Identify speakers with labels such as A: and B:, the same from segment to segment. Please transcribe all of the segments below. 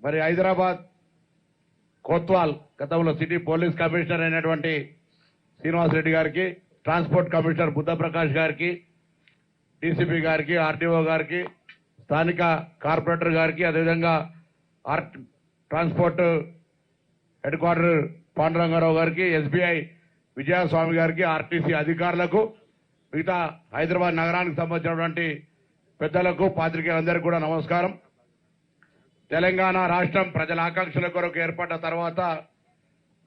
A: మరి హైదరాబాద్ కోత్వాల్ గతంలో city police commissioner అయినటువంటి శ్రీనివాస్ రెడ్డి గారికి, ట్రాన్స్పోర్ట్ కమిషనర్ బుద్ధప్రకాష్ గారికి, డీసీపీ గారికి, ఆర్టీఓ గారికి, స్థానిక కార్పొరేటర్ గారికి, అదేవిధంగా ట్రాన్స్పోర్ట్ హెడ్ క్వార్టర్ పాండురంగారావు గారికి, ఎస్బీఐ విజయస్వామి గారికి, ఆర్టీసీ అధికారులకు, మిగతా హైదరాబాద్ నగరానికి సంబంధించినటువంటి పెద్దలకు, పాత్రికేయులందరికీ కూడా నమస్కారం. తెలంగాణ రాష్ట్రం ప్రజల ఆకాంక్షల కొరకు ఏర్పడ్డ తర్వాత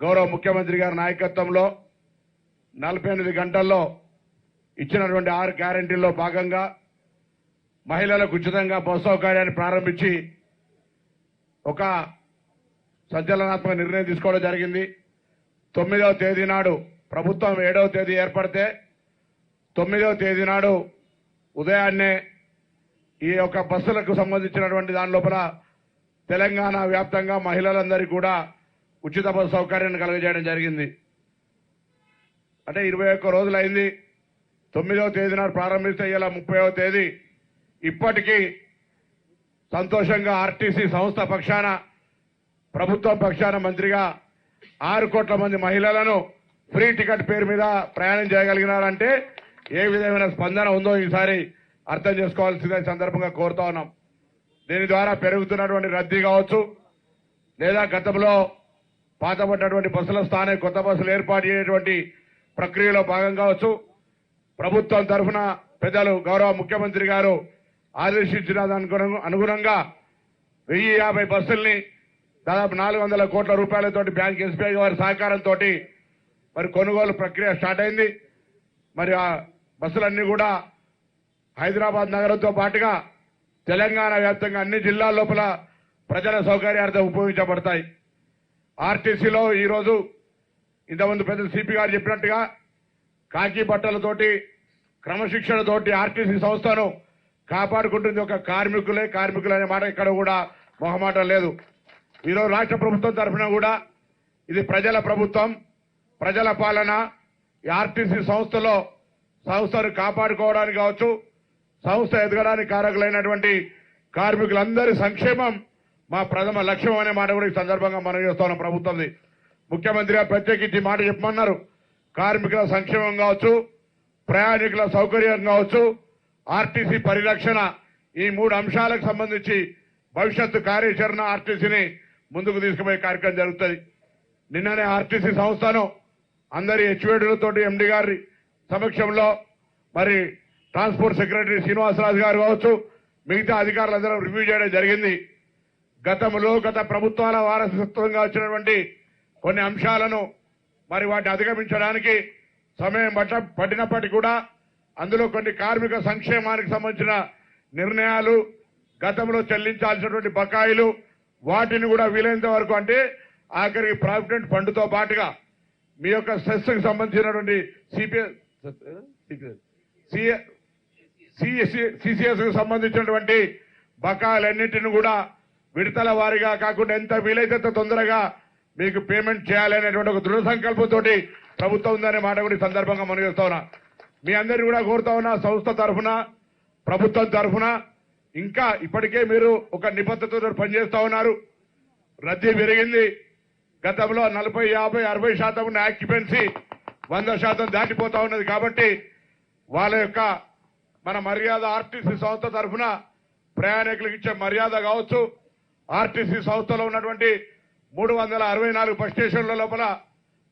A: గౌరవ ముఖ్యమంత్రి గారి నాయకత్వంలో 48 గంటల్లో ఇచ్చినటువంటి 6 గ్యారెంటీల్లో భాగంగా మహిళలకు ఉచితంగా బస్సు సౌకర్యాన్ని ప్రారంభించి ఒక సంచలనాత్మక నిర్ణయం తీసుకోవడం జరిగింది. 9వ తేదీ నాడు ప్రభుత్వం 7వ తేదీ ఏర్పడితే 9వ తేదీ నాడు ఉదయాన్నే ఈ యొక్క బస్సులకు సంబంధించినటువంటి దాని లోపల తెలంగాణ వ్యాప్తంగా మహిళలందరికీ కూడా ఉచిత బస్సు సౌకర్యాన్ని కలుగజేయడం జరిగింది. అంటే 21 రోజులైంది. 9వ తేదీ నాడు ప్రారంభిస్తే ఇలా 30వ తేదీ ఇప్పటికీ సంతోషంగా ఆర్టీసీ సంస్థ పక్షాన, ప్రభుత్వం పక్షాన మంత్రిగా 6 కోట్ల మంది మహిళలను ఫ్రీ టికెట్ పేరు మీద ప్రయాణం చేయగలిగినారంటే ఏ విధమైన స్పందన ఉందో ఈసారి అర్థం చేసుకోవాల్సిందే సందర్భంగా కోరుతా ఉన్నాం. దీని ద్వారా పెరుగుతున్నటువంటి రద్దీ కావచ్చు, లేదా గతంలో పాతపడ్డటువంటి బస్సుల స్థానం కొత్త బస్సులు ఏర్పాటు చేయటువంటి ప్రక్రియలో భాగం కావచ్చు, ప్రభుత్వం తరఫున పెద్దలు గౌరవ ముఖ్యమంత్రి గారు ఆదేశించిన దానికి అనుగుణంగా 1050 బస్సుల్ని దాదాపు 400 కోట్ల రూపాయలతోటి బ్యాంక్ ఎస్బీఐ వారి సహకారంతో మరి కొనుగోలు ప్రక్రియ స్టార్ట్ అయింది. మరి ఆ బస్సులన్నీ కూడా హైదరాబాద్ నగరంతో పాటుగా తెలంగాణ వ్యాప్తంగా అన్ని జిల్లాల లోపల ప్రజల సౌకర్యార్థం ఉపయోగించబడతాయి. ఆర్టీసీలో ఈరోజు ఇంతకుముందు పెద్ద సిపి గారు చెప్పినట్టుగా కాకి బట్టలతోటి క్రమశిక్షణతోటి ఆర్టీసీ సంస్థను కాపాడుకుంటుంది ఒక కార్మికులు అనే మాట ఇక్కడ కూడా మొహమాటం లేదు. ఈరోజు రాష్ట్ర ప్రభుత్వం తరఫున కూడా ఇది ప్రజల ప్రభుత్వం, ప్రజల పాలన. ఈ ఆర్టీసీ సంస్థను కాపాడుకోవడానికి కావచ్చు, సంస్థ ఎదగడానికి కారకులైనటువంటి కార్మికులందరి సంక్షేమం మా ప్రథమ లక్ష్యం అనే మాట కూడా ఈ సందర్భంగా మనం చేస్తున్నాం. ప్రభుత్వంది ముఖ్యమంత్రిగా ప్రత్యేకించి మాట చెప్పమన్నారు. కార్మికుల సంక్షేమం కావచ్చు, ప్రయాణికుల సౌకర్యం కావచ్చు, ఆర్టీసీ పరిరక్షణ, ఈ 3 అంశాలకు సంబంధించి భవిష్యత్తు కార్యాచరణ ఆర్టీసీని ముందుకు తీసుకుపోయే కార్యక్రమం జరుగుతుంది. నిన్ననే ఆర్టీసీ సంస్థను అందరి హెచ్వేడులతోటి ఎండీ గారి సమక్షంలో మరి ట్రాన్స్పోర్ట్ సెక్రటరీ శ్రీనివాసరాజు గారు కావచ్చు, మిగతా అధికారులందరూ రివ్యూ చేయడం జరిగింది. గత ప్రభుత్వాల వారసత్వంగా వచ్చినటువంటి కొన్ని అంశాలను మరి వాటిని అధిగమించడానికి సమయం పట్టినప్పటికీ కూడా అందులో కొన్ని కార్మిక సంక్షేమానికి సంబంధించిన నిర్ణయాలు, గతంలో చెల్లించాల్సినటువంటి బకాయిలు, వాటిని కూడా వీలైనంత వరకు అంటే ఆఖరికి ప్రావిడెంట్ ఫండ్తో పాటుగా మీ యొక్క సెస్కి సంబంధించినటువంటి సిసిఎస్ కు సంబంధించినటువంటి బకాయిలన్నింటినీ కూడా విడతల వారీగా కాకుండా ఎంత వీలైతే తొందరగా మీకు పేమెంట్ చేయాలనేటువంటి ఒక దృఢ సంకల్పంతో ప్రభుత్వం ఉందనే మాట కూడా ఈ సందర్భంగా మనం చేస్తా ఉన్నా. మీ అందరినీ కూడా కోరుతా ఉన్నా, సంస్థ తరఫున, ప్రభుత్వం తరఫున ఇంకా ఇప్పటికే మీరు ఒక నిబద్ధతతో పనిచేస్తా ఉన్నారు. రద్దీ పెరిగింది. గతంలో 40, 50, 60% ఉన్న ఆక్యుపెన్సీ 100% దాటిపోతా ఉన్నది. కాబట్టి వాళ్ళ యొక్క మన మర్యాద ఆర్టీసీ సంస్థ తరఫున ప్రయాణికులకు ఇచ్చే మర్యాద కావచ్చు, ఆర్టీసీ సంస్థలో ఉన్నటువంటి 364 బస్ స్టేషన్ల లోపల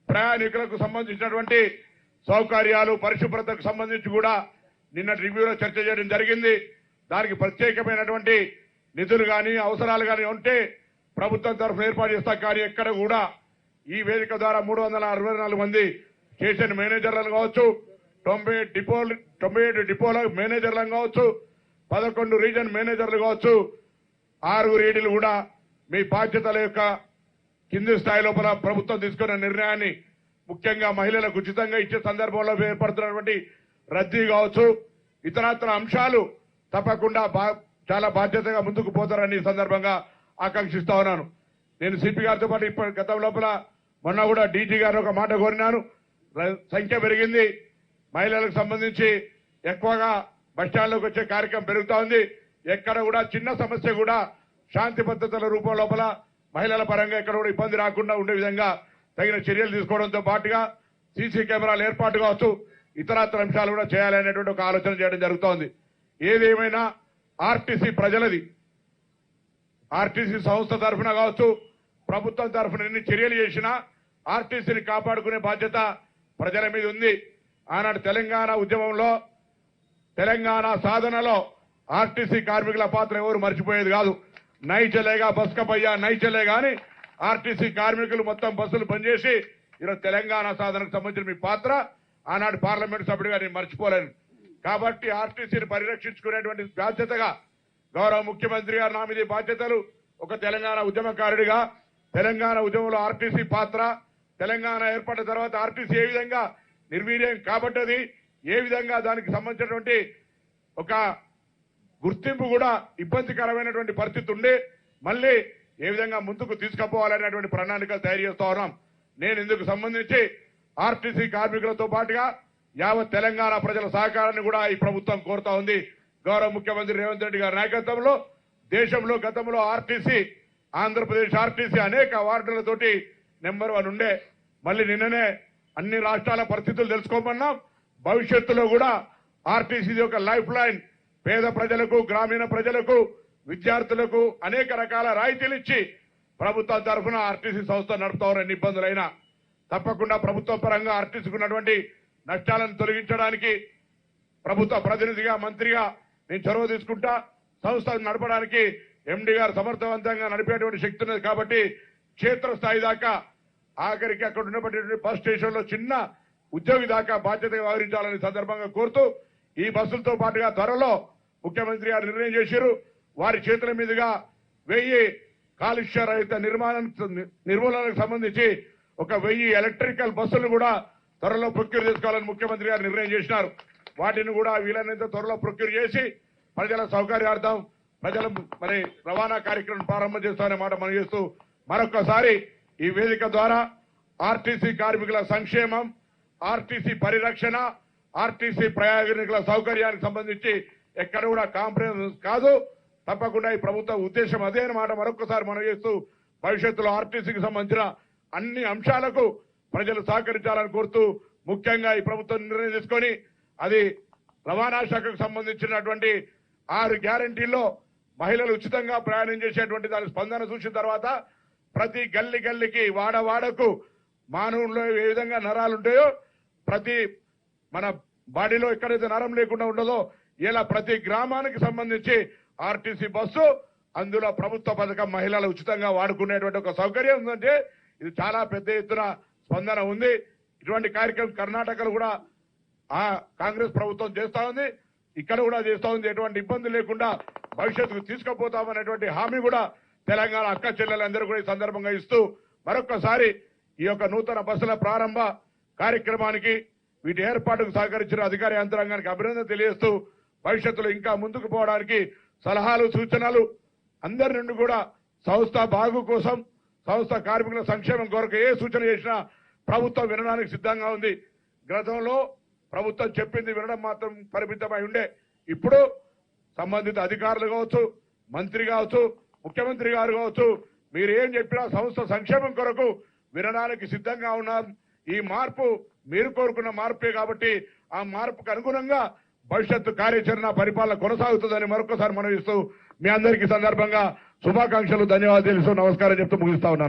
A: ప్రయాణికులకు సంబంధించినటువంటి సౌకర్యాలు, పరిశుభ్రతకు సంబంధించి కూడా నిన్న రివ్యూలో చర్చ చేయడం జరిగింది. దానికి ప్రత్యేకమైనటువంటి నిధులు కానీ అవసరాలు కానీ ఉంటే ప్రభుత్వం తరఫున ఏర్పాటు చేస్తాం. కానీ ఎక్కడ కూడా ఈ వేదిక ద్వారా 364 మంది స్టేషన్ మేనేజర్లను కావచ్చు, 97 డిపోల మేనేజర్లను కావచ్చు, 11 రీజన్ మేనేజర్లు కావచ్చు, 6 రీడీలు కూడా మీ బాధ్యతల యొక్క కింది స్థాయి లోపల ప్రభుత్వం తీసుకున్న నిర్ణయాన్ని ముఖ్యంగా మహిళలకు ఉచితంగా ఇచ్చే సందర్భంలో ఏర్పడుతున్నటువంటి రద్దీ కావచ్చు, ఇతరత్ర అంశాలు తప్పకుండా చాలా బాధ్యతగా ముందుకు పోతారని ఈ సందర్భంగా ఆకాంక్షిస్తా ఉన్నాను. నేను సిపి గారితో పాటు ఇప్పటి గతం లోపల మొన్న కూడా డీజీ గారు ఒక మాట కోరినాను. సంఖ్య పెరిగింది, మహిళలకు సంబంధించి ఎక్కువగా బస్టాండ్లోకి వచ్చే కార్యక్రమం పెరుగుతా ఉంది. ఎక్కడ కూడా చిన్న సమస్య కూడా శాంతి భద్రతల రూపం లోపల మహిళల పరంగా ఎక్కడ కూడా ఇబ్బంది రాకుండా ఉండే విధంగా తగిన చర్యలు తీసుకోవడంతో పాటుగా సీసీ కెమెరాలు ఏర్పాటు కావచ్చు, ఇతరత్ర అంశాలు కూడా చేయాలనేటువంటి ఒక ఆలోచన చేయడం జరుగుతోంది. ఏదేమైనా ఆర్టీసీ ప్రజలది. ఆర్టీసీ సంస్థ తరఫున కావచ్చు, ప్రభుత్వం తరఫున ఎన్ని చర్యలు చేసినా ఆర్టీసీని కాపాడుకునే బాధ్యత ప్రజల మీద ఉంది. ఆనాడు తెలంగాణ ఉద్యమంలో, తెలంగాణ సాధనలో ఆర్టీసీ కార్మికుల పాత్ర ఎవరు మర్చిపోయేది కాదు. నై చలేగా బస్ కపయ్యా నై చలేగా అని ఆర్టీసీ కార్మికులు మొత్తం బస్సులు బంద్ చేసి ఈరోజు తెలంగాణ సాధనకు సంబంధించిన మీ పాత్ర ఆనాడు పార్లమెంట్ సభ్యుడిగా నేను మర్చిపోలేను. కాబట్టి ఆర్టీసీని పరిరక్షించుకునేటువంటి బాధ్యతగా గౌరవ ముఖ్యమంత్రి గారు నా మీద బాధ్యతలు. ఒక తెలంగాణ ఉద్యమకారుడిగా తెలంగాణ ఉద్యమంలో ఆర్టీసీ పాత్ర, తెలంగాణ ఏర్పడిన తర్వాత ఆర్టీసీ ఏ విధంగా నిర్వీర్యం కాబట్టది, ఏ విధంగా దానికి సంబంధించినటువంటి ఒక గుర్తింపు కూడా ఇబ్బందికరమైనటువంటి పరిస్థితి ఉండి మళ్ళీ ఏ విధంగా ముందుకు తీసుకుపోవాలనేటువంటి ప్రణాళికలు తయారు చేస్తా ఉన్నాం. నేను ఇందుకు సంబంధించి ఆర్టీసీ కార్మికులతో పాటుగా యావత్ తెలంగాణ ప్రజల సహకారాన్ని కూడా ఈ ప్రభుత్వం కోరుతా ఉంది. గౌరవ ముఖ్యమంత్రి రేవంత్ రెడ్డి గారి నాయకత్వంలో దేశంలో గతంలో ఆర్టీసీ, ఆంధ్రప్రదేశ్ ఆర్టీసీ అనేక అవార్డులతోటి నెంబర్ 1 ఉండే. మళ్ళీ నిన్ననే అన్ని రాష్ట్రాల పరిస్థితులు తెలుసుకోమన్నాం. భవిష్యత్తులో కూడా ఆర్టీసీ ఒక లైఫ్ లైన్, పేద ప్రజలకు, గ్రామీణ ప్రజలకు, విద్యార్థులకు అనేక రకాల రాయితీలు ఇచ్చి ప్రభుత్వం తరఫున ఆర్టీసీ సంస్థ నడుపుతారు. ఎన్ని ఇబ్బందులైనా తప్పకుండా ప్రభుత్వ పరంగా ఆర్టీసీకి ఉన్నటువంటి నష్టాలను తొలగించడానికి ప్రభుత్వ ప్రతినిధిగా, మంత్రిగా నేను చొరవ తీసుకుంటా. సంస్థను నడపడానికి ఎండీ గారు సమర్థవంతంగా నడిపేటువంటి శక్తి ఉన్నది కాబట్టి క్షేత్రస్థాయి దాకా ఆఖరికి అక్కడ ఉన్నటువంటి బస్ స్టేషన్ లో చిన్న ఉద్యోగి దాకా బాధ్యతగా వ్యవహరించాలని సందర్భంగా కోరుతూ, ఈ బస్సులతో పాటుగా త్వరలో ముఖ్యమంత్రి గారు నిర్ణయం చేశారు. వారి చేతుల మీదుగా 1000 కాలుష్య రహిత నిర్మూలనకు సంబంధించి ఒక 1000 ఎలక్ట్రికల్ బస్సులు కూడా త్వరలో ప్రొక్యూర్ చేసుకోవాలని ముఖ్యమంత్రి గారు నిర్ణయం చేసినారు. వాటిని కూడా వీలైనంత త్వరలో ప్రొక్యూర్ చేసి ప్రజల సౌకర్యార్థం ప్రజల రవాణా కార్యక్రమం ప్రారంభం చేస్తామనే మాట మనం చేస్తూ మరొకసారి ఈ వేదిక ద్వారా ఆర్టీసీ కార్మికుల సంక్షేమం, ఆర్టీసీ పరిరక్షణ, ఆర్టీసీ ప్రయాణికుల సౌకర్యానికి సంబంధించి ఎక్కడ కూడా కాంప్రమైజ్ కాదు. తప్పకుండా ఈ ప్రభుత్వ ఉద్దేశం అదే అన్నమాట మరొకసారి మనం చేస్తూ భవిష్యత్తులో ఆర్టీసీకి సంబంధించిన అన్ని అంశాలకు ప్రజలు సహకరించాలని కోరుతూ, ముఖ్యంగా ఈ ప్రభుత్వం నిర్ణయం తీసుకొని అది రవాణా శాఖకు సంబంధించినటువంటి 6 గ్యారంటీల్లో మహిళలు ఉచితంగా ప్రయాణం చేసేటువంటి దాని స్పందన చూసిన తర్వాత ప్రతి గల్లీకి, వాడకు మానవుల్లో ఏ విధంగా నరాలు ఉంటాయో, ప్రతి మన బాడీలో ఎక్కడైతే నరం లేకుండా ఉండదో ఇలా ప్రతి గ్రామానికి సంబంధించి ఆర్టీసీ బస్సు, అందులో ప్రభుత్వ పథకం మహిళలు ఉచితంగా వాడుకునేటువంటి ఒక సౌకర్యం ఉందంటే ఇది చాలా పెద్ద ఎత్తున స్పందన ఉంది. ఇటువంటి కార్యక్రమం కర్ణాటకలో కూడా కాంగ్రెస్ ప్రభుత్వం చేస్తా ఉంది, ఇక్కడ కూడా చేస్తా ఉంది. ఎటువంటి ఇబ్బంది లేకుండా భవిష్యత్తుకు తీసుకుపోతామనేటువంటి హామీ కూడా తెలంగాణ అక్క చెల్లెలందరూ కూడా ఈ సందర్భంగా ఇస్తూ మరొకసారి ఈ యొక్క నూతన బస్సుల ప్రారంభ కార్యక్రమానికి వీటి ఏర్పాటుకు సహకరించిన అధికార యంత్రాంగానికి అభినందన తెలియజేస్తూ భవిష్యత్తులో ఇంకా ముందుకు పోవడానికి సలహాలు, సూచనలు అందరి నుండి కూడా సంస్థ బాగు కోసం, సంస్థ కార్మికుల సంక్షేమం కొరకు ఏ సూచన చేసినా ప్రభుత్వం వినడానికి సిద్ధంగా ఉంది. గతంలో ప్రభుత్వం చెప్పింది వినడం మాత్రం పరిమితమై ఉండే. ఇప్పుడు సంబంధిత అధికారులు కావచ్చు, మంత్రి కావచ్చు, ముఖ్యమంత్రి గారు కావచ్చు, మీరు ఏం చెప్పినా సంస్థ సంక్షేమం కొరకు వినడానికి సిద్ధంగా ఉన్నాం. ఈ మార్పు మీరు కోరుకున్న మార్పే కాబట్టి ఆ మార్పుకు అనుగుణంగా భవిష్యత్తు కార్యాచరణ పరిపాలన కొనసాగుతుందని మరొకసారి మనవిస్తూ మీ అందరికీ సందర్భంగా శుభాకాంక్షలు, ధన్యవాదాలు తెలుస్తూ నమస్కారం చెప్తూ ముగిస్తా ఉన్నాను.